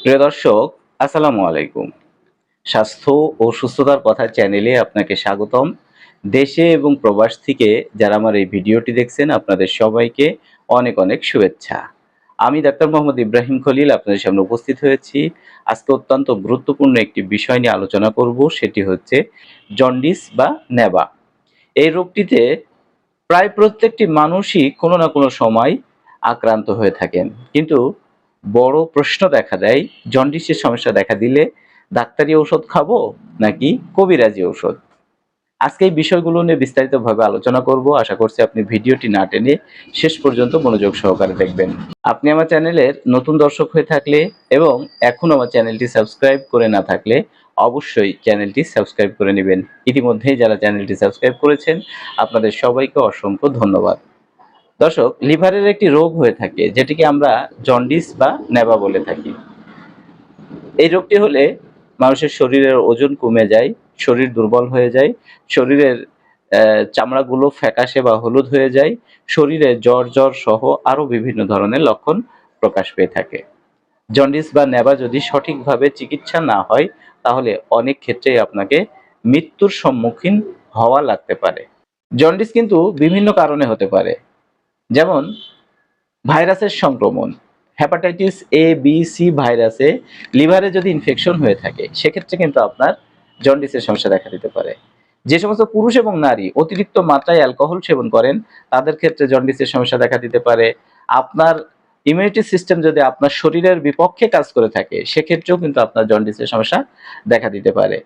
প্রিয় দর্শক, আসসালামু আলাইকুম। স্বাস্থ্য ও সুস্থতার কথা চ্যানেলে আপনাকে স্বাগতম। দেশে এবং প্রবাস থেকে যারা আমার এই ভিডিওটি দেখছেন আপনাদের সবাইকে অনেক অনেক শুভেচ্ছা। আমি ডাক্তার মোহাম্মদ ইব্রাহিম খলিল আপনাদের সামনে উপস্থিত হয়েছি। আজকে অত্যন্ত গুরুত্বপূর্ণ একটি বিষয় নিয়ে আলোচনা করব, সেটি হচ্ছে জন্ডিস বা নেবা। এই রোগটিতে প্রায় প্রত্যেকটি মানুষই কোনো না কোনো সময় আক্রান্ত হয়ে থাকেন। কিন্তু বড় প্রশ্ন দেখা দেয়, জন্ডিসের সমস্যা দেখা দিলে ডাক্তারি ঔষধ খাবো নাকি কবিরাজি ঔষধ? আজকে এই বিষয়গুলো নিয়ে বিস্তারিতভাবে আলোচনা করব। আশা করছি আপনি ভিডিওটি না টেনে শেষ পর্যন্ত মনোযোগ সহকারে দেখবেন। আপনি আমার চ্যানেলের নতুন দর্শক হয়ে থাকলে এবং এখনো আমার চ্যানেলটি সাবস্ক্রাইব করে না থাকলে অবশ্যই চ্যানেলটি সাবস্ক্রাইব করে নেবেন। ইতিমধ্যেই যারা চ্যানেলটি সাবস্ক্রাইব করেছেন আপনাদের সবাইকে অসংখ্য ধন্যবাদ। দর্শক, লিভারের একটি রোগ হয়ে থাকে যেটিকে আমরা জন্ডিস বা নেবা বলে থাকি। এই রোগটি হলে মানুষের শরীরের ওজন কমে যায়, শরীর দুর্বল হয়ে যায়, শরীরের চামড়াগুলো ফ্যাকাশে বা হলুদ হয়ে যায়, শরীরে জ্বর সহ আরো বিভিন্ন ধরনের লক্ষণ প্রকাশ পেয়ে থাকে। জন্ডিস বা নেবা যদি সঠিকভাবে চিকিৎসা না হয় তাহলে অনেক ক্ষেত্রেই আপনাকে মৃত্যুর সম্মুখীন হওয়া লাগতে পারে। জন্ডিস কিন্তু বিভিন্ন কারণে হতে পারে, যেমন ভাইরাসের সংক্রমণ। হেপাটাইটিস এ বি সি ভাইরাসে লিভারে যদি ইনফেকশন হয়ে থাকে সেক্ষেত্রে কিন্তু আপনার জন্ডিসের সমস্যা দেখা দিতে পারে। যে সমস্ত পুরুষ এবং নারী অতিরিক্ত মাত্রায় অ্যালকোহল সেবন করেন তাদের ক্ষেত্রে জন্ডিসের সমস্যা দেখা দিতে পারে। আপনার ইমিউনিটি সিস্টেম যদি আপনার শরীরের বিপক্ষে কাজ করে থাকে সেক্ষেত্রেও কিন্তু আপনার জন্ডিসের সমস্যা দেখা দিতে পারে।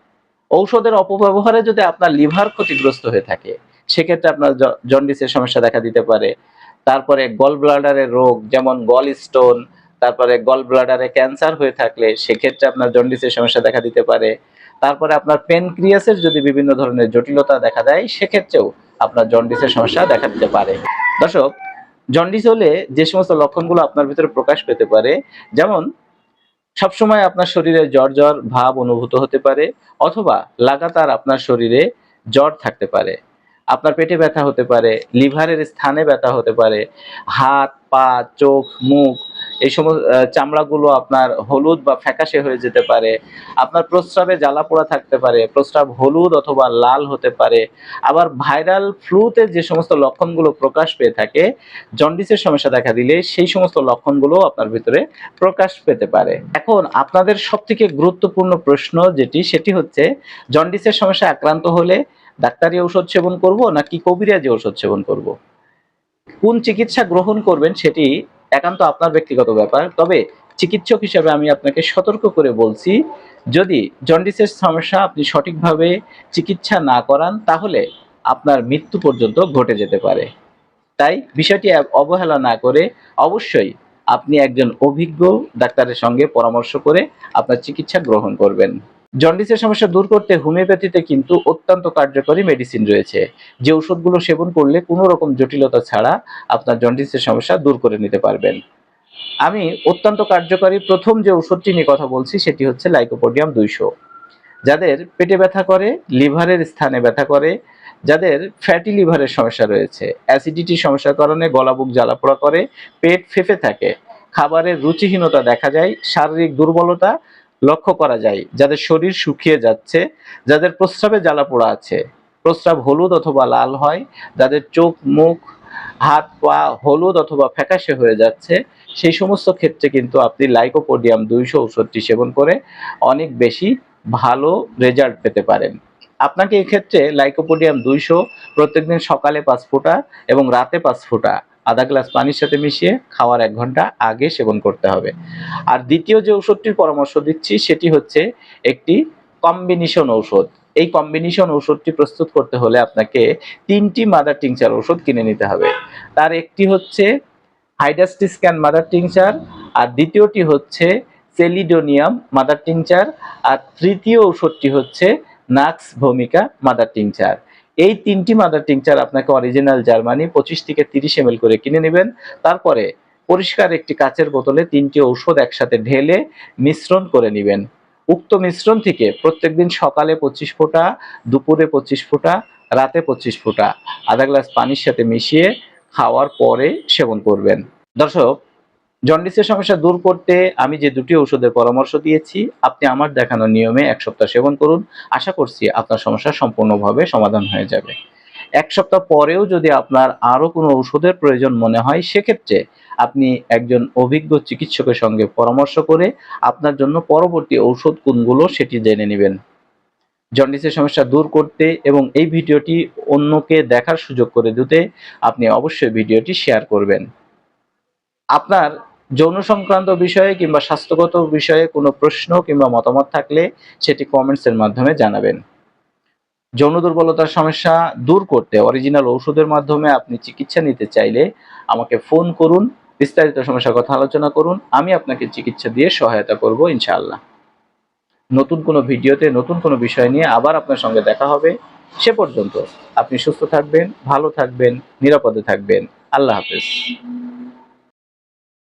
ঔষধের অপব্যবহারে যদি আপনার লিভার ক্ষতিগ্রস্ত হয়ে থাকে সেক্ষেত্রে আপনার জন্ডিসের সমস্যা দেখা দিতে পারে। তারপরে গল ব্লাডারের রোগ যেমন গল স্টোন, তারপরে গল ব্লাডারে ক্যান্সার হয়ে থাকলে সেক্ষেত্রে আপনার জন্ডিসের সমস্যা দেখা দিতে পারে। তারপরে আপনার প্যানক্রিয়াসের যদি বিভিন্ন ধরনের জটিলতা দেখা দেয় সেক্ষেত্রেও আপনার জন্ডিসের সমস্যা দেখা দিতে পারে। দর্শক, জন্ডিস হলে যে সমস্ত লক্ষণগুলো আপনার ভিতরে প্রকাশ পেতে পারে, যেমন সবসময় আপনার শরীরে জ্বর ভাব অনুভূত হতে পারে, অথবা লাগাতার আপনার শরীরে জ্বর থাকতে পারে। আপনার পেটে ব্যথা হতে পারে, লিভারের স্থানে ব্যথা হতে পারে, হাত, পা, চোখ, মুখ এই সমস্ত চামড়াগুলো আপনার হলুদ বা ফ্যাকাশে হয়ে যেতে পারে। আপনার প্রস্রাবে জ্বালা-পোড়া থাকতে পারে, প্রস্রাব হলুদ অথবা লাল হতে পারে। আবার ভাইরাল ফ্লুতে যে সমস্ত লক্ষণগুলো প্রকাশ পেয়ে থাকে, জন্ডিসের সমস্যা দেখা দিলে সেই সমস্ত লক্ষণগুলো আপনার ভিতরে প্রকাশ পেতে পারে। এখন আপনাদের সবথেকে গুরুত্বপূর্ণ প্রশ্ন সেটি হচ্ছে, জন্ডিসের সমস্যায় আক্রান্ত হলে ডাক্তারি ঔষধ সেবন করব নাকি কবিরাজি ঔষধ সেবন করব? কোন চিকিৎসা গ্রহণ করবেন সেটি একান্ত আপনার ব্যক্তিগত ব্যাপার। তবে চিকিৎসক হিসেবে আমি আপনাকে সতর্ক করে বলছি, যদি জন্ডিসের সমস্যা আপনি সঠিকভাবে চিকিৎসা না করান তাহলে আপনার মৃত্যু পর্যন্ত ঘটে যেতে পারে। তাই বিষয়টি অবহেলা না করে অবশ্যই আপনি একজন অভিজ্ঞ ডাক্তারের সঙ্গে পরামর্শ করে আপনার চিকিৎসা গ্রহণ করবেন। জন্ডিসের সমস্যা দূর করতে হোমিওপ্যাথিতে কিন্তু অত্যন্ত কার্যকরী মেডিসিন রয়েছে, যে ওষুধগুলো সেবন করলে কোনো রকম জটিলতা ছাড়া আপনার জন্ডিসের সমস্যা দূর করে নিতে পারবেন। আমি অত্যন্ত কার্যকরী প্রথম যে ওষুধটি নিয়ে কথা বলছি সেটি হচ্ছে লাইকোপোডিয়াম 200। যাদের পেটে ব্যথা করে, লিভারের স্থানে ব্যথা করে, যাদের ফ্যাটি লিভারের সমস্যা রয়েছে, অ্যাসিডিটির সমস্যার কারণে গলা বুক জ্বালাপোড়া করে, পেট ফেঁপে থাকে, খাবারের রুচিহীনতা দেখা যায়, শারীরিক দুর্বলতা লক্ষ্য করা যায়, যাদের শরীর শুকিয়ে যাচ্ছে, যাদের প্রস্রাবে জ্বালাপোড়া আছে, প্রস্রাব হলুদ অথবা লাল হয়, যাদের চোখ মুখ হাত পা হলুদ অথবা ফ্যাকাশে হয়ে যাচ্ছে, সেই সমস্ত ক্ষেত্রে কিন্তু আপনি লাইকোপোডিয়াম 200 ওষুধটি সেবন করে অনেক বেশি ভালো রেজাল্ট পেতে পারেন। আপনাকে এক্ষেত্রে লাইকোপোডিয়াম 200 প্রত্যেকদিন সকালে 5 ফোঁটা এবং রাতে 5 ফোঁটা আধা গ্লাস পানির সাথে মিশিয়ে খাওয়ার 1 ঘন্টা আগে সেবন করতে হবে। আর দ্বিতীয় যে ওষুধটির পরামর্শ দিচ্ছি সেটি হচ্ছে একটি কম্বিনেশন ঔষধ। এই কম্বিনেশন ঔষধটি প্রস্তুত করতে হলে আপনাকে 3টি মাদার টিংচার ওষুধ কিনে নিতে হবে। তার একটি হচ্ছে হাইডাস্টিসক্যান মাদার টিংচার, আর দ্বিতীয়টি হচ্ছে সেলিডোনিয়াম মাদার টিংচার, আর তৃতীয় ঔষধটি হচ্ছে নাক্স ভূমিকা মাদার টিংচার। এই 3টি মাদার টিংচার আপনাকে অরিজিনাল জার্মানি 25 থেকে 30 ml করে কিনে নেবেন। তারপরে পরিষ্কার একটি কাচের বোতলে 3টি ঔষধ একসাথে ঢেলে মিশ্রণ করে নেবেন। উক্ত মিশ্রণ থেকে প্রত্যেকদিন সকালে 25 ফোঁটা, দুপুরে 25 ফোঁটা, রাতে 25 ফোঁটা আধা গ্লাস পানির সাথে মিশিয়ে খাওয়ার পরে সেবন করবেন। দর্শক, জন্ডিসের সমস্যা দূর করতে আমি যে দুটি ওষুধের পরামর্শ দিয়েছি, আপনি আমার দেখানো নিয়মে ১ সপ্তাহ সেবন করুন। আশা করছি আপনার সমস্যা সম্পূর্ণভাবে সমাধান হয়ে যাবে। ১ সপ্তাহ পরেও যদি আপনার আরো কোনো ওষুধের প্রয়োজন মনে হয়, সেক্ষেত্রে আপনি একজন অভিজ্ঞ চিকিৎসকের সঙ্গে পরামর্শ করে আপনার জন্য পরবর্তী ঔষধ কোনগুলো সেটি জেনে নিবেন। জন্ডিসের সমস্যা দূর করতে এবং এই ভিডিওটি অন্যকে দেখার সুযোগ করে দিতে আপনি অবশ্যই ভিডিওটি শেয়ার করবেন। আপনার যৌন সংক্রান্ত বিষয়ে কিংবা স্বাস্থ্যগত বিষয়ে কোনো প্রশ্ন কিংবা মতামত থাকলে সেটি কমেন্টসের মাধ্যমে জানাবেন। যৌন দুর্বলতার সমস্যা দূর করতে অরিজিনাল ঔষধের মাধ্যমে আপনি চিকিৎসা নিতে চাইলে আমাকে ফোন করুন, বিস্তারিত সমস্যার কথা আলোচনা করুন। আমি আপনাকে চিকিৎসা দিয়ে সহায়তা করব ইনশাআল্লাহ। নতুন কোনো ভিডিওতে নতুন কোনো বিষয় নিয়ে আবার আপনার সঙ্গে দেখা হবে। সে পর্যন্ত আপনি সুস্থ থাকবেন, ভালো থাকবেন, নিরাপদে থাকবেন। আল্লাহ হাফেজ।